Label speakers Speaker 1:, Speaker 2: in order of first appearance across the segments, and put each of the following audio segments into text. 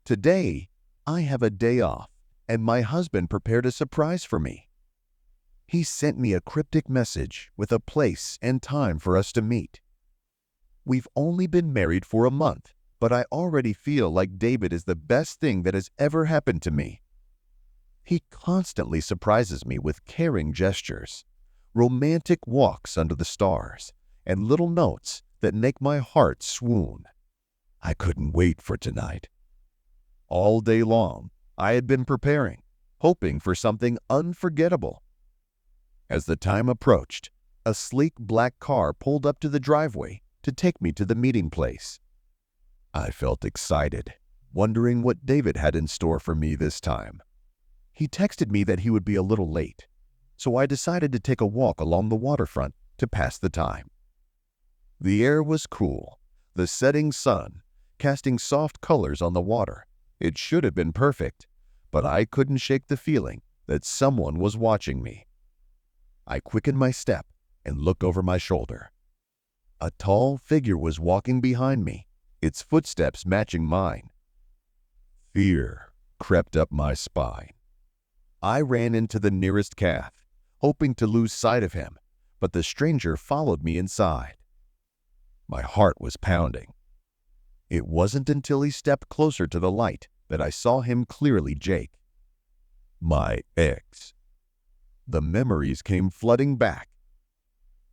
Speaker 1: Today, I have a day off, and my husband prepared a surprise for me. He sent me a cryptic message with a place and time for us to meet. We've only been married for a month, but I already feel like David is the best thing that has ever happened to me. He constantly surprises me with caring gestures, romantic walks under the stars, and little notes that make my heart swoon. I couldn't wait for tonight. All day long, I had been preparing, hoping for something unforgettable. As the time approached, a sleek black car pulled up to the driveway to take me to the meeting place. I felt excited, wondering what David had in store for me this time. He texted me that he would be a little late, so I decided to take a walk along the waterfront to pass the time. The air was cool, the setting sun casting soft colors on the water. It should have been perfect, but I couldn't shake the feeling that someone was watching me. I quickened my step and looked over my shoulder. A tall figure was walking behind me, its footsteps matching mine. Fear crept up my spine. I ran into the nearest calf, hoping to lose sight of him, but the stranger followed me inside. My heart was pounding. It wasn't until he stepped closer to the light that I saw him clearly. Jake. My ex. The memories came flooding back.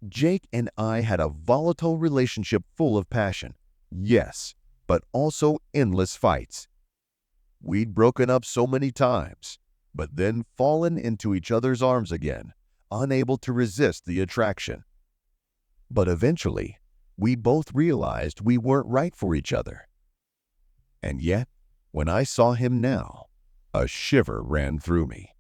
Speaker 1: Jake and I had a volatile relationship full of passion, yes, but also endless fights. We'd broken up so many times, but then fallen into each other's arms again, unable to resist the attraction. But eventually, we both realized we weren't right for each other. And yet, when I saw him now, a shiver ran through me.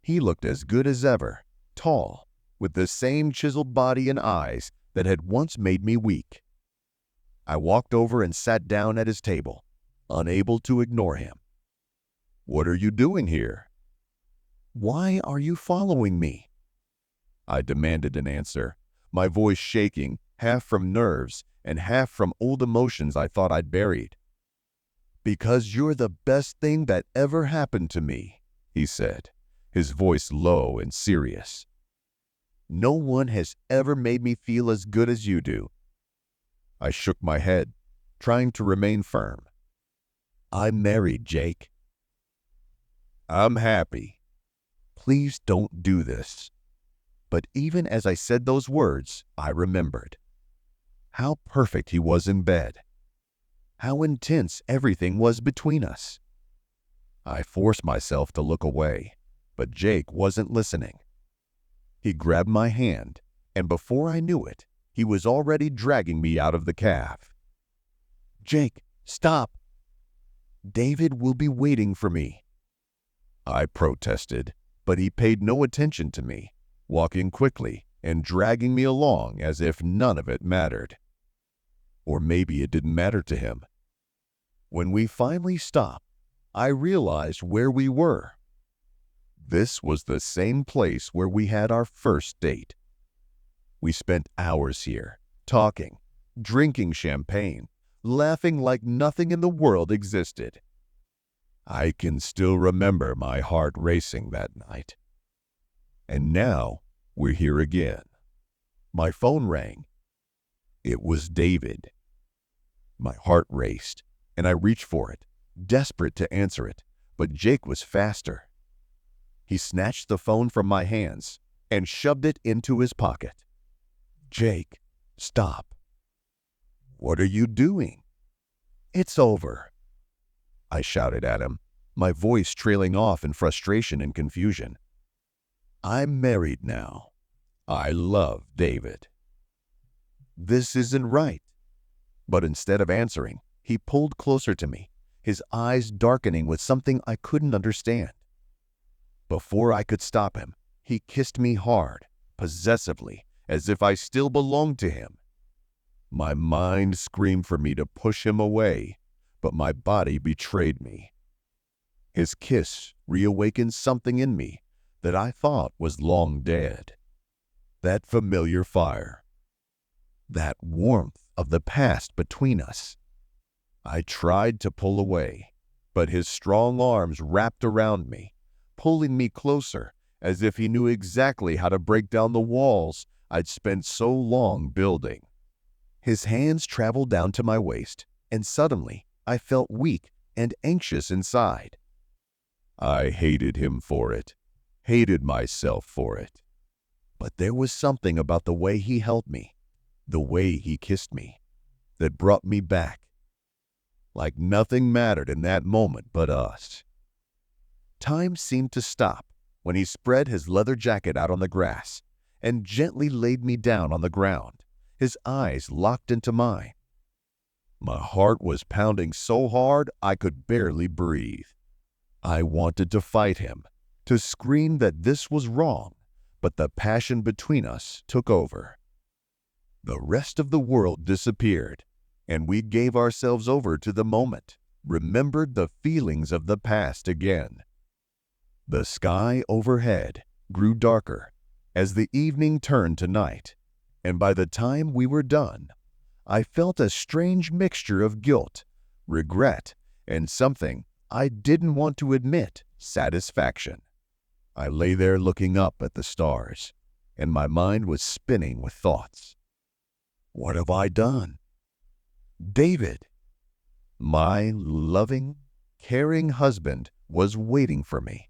Speaker 1: He looked as good as ever, tall, with the same chiseled body and eyes that had once made me weak. I walked over and sat down at his table, unable to ignore him. "What are you doing here?" "Why are you following me?" I demanded an answer, my voice shaking, half from nerves and half from old emotions I thought I'd buried. "Because you're the best thing that ever happened to me," he said, his voice low and serious. "No one has ever made me feel as good as you do." I shook my head, trying to remain firm. "I'm married, Jake." "I'm happy." "Please don't do this." But even as I said those words, I remembered how perfect he was in bed, how intense everything was between us. I forced myself to look away, but Jake wasn't listening. He grabbed my hand, and before I knew it, he was already dragging me out of the caf. "Jake, stop! David will be waiting for me." I protested, but he paid no attention to me, walking quickly and dragging me along as if none of it mattered. Or maybe it didn't matter to him. When we finally stopped, I realized where we were. This was the same place where we had our first date. We spent hours here, talking, drinking champagne, laughing like nothing in the world existed. I can still remember my heart racing that night. And now we're here again. My phone rang. It was David. My heart raced, and I reached for it, desperate to answer it, but Jake was faster. He snatched the phone from my hands and shoved it into his pocket. "Jake, stop." "What are you doing?" "It's over," I shouted at him, my voice trailing off in frustration and confusion. "I'm married now. I love David." "This isn't right." But instead of answering, he pulled closer to me, his eyes darkening with something I couldn't understand. Before I could stop him, he kissed me hard, possessively, as if I still belonged to him. My mind screamed for me to push him away, but my body betrayed me. His kiss reawakened something in me that I thought was long dead. That familiar fire, that warmth of the past between us. I tried to pull away, but his strong arms wrapped around me, pulling me closer as if he knew exactly how to break down the walls I'd spent so long building. His hands traveled down to my waist, and suddenly I felt weak and anxious inside. I hated him for it, hated myself for it. But there was something about the way he held me, the way he kissed me, that brought me back. Like nothing mattered in that moment but us. Time seemed to stop when he spread his leather jacket out on the grass and gently laid me down on the ground, his eyes locked into mine. My heart was pounding so hard I could barely breathe. I wanted to fight him, to scream that this was wrong, but the passion between us took over. The rest of the world disappeared, and we gave ourselves over to the moment, remembered the feelings of the past again. The sky overhead grew darker as the evening turned to night, and by the time we were done, I felt a strange mixture of guilt, regret, and something I didn't want to admit, satisfaction. I lay there looking up at the stars, and my mind was spinning with thoughts. What have I done? David, my loving, caring husband, was waiting for me,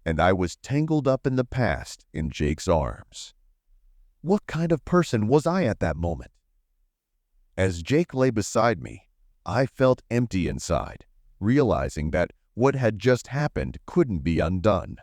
Speaker 1: and I was tangled up in the past in Jake's arms. What kind of person was I at that moment? As Jake lay beside me, I felt empty inside, realizing that what had just happened couldn't be undone.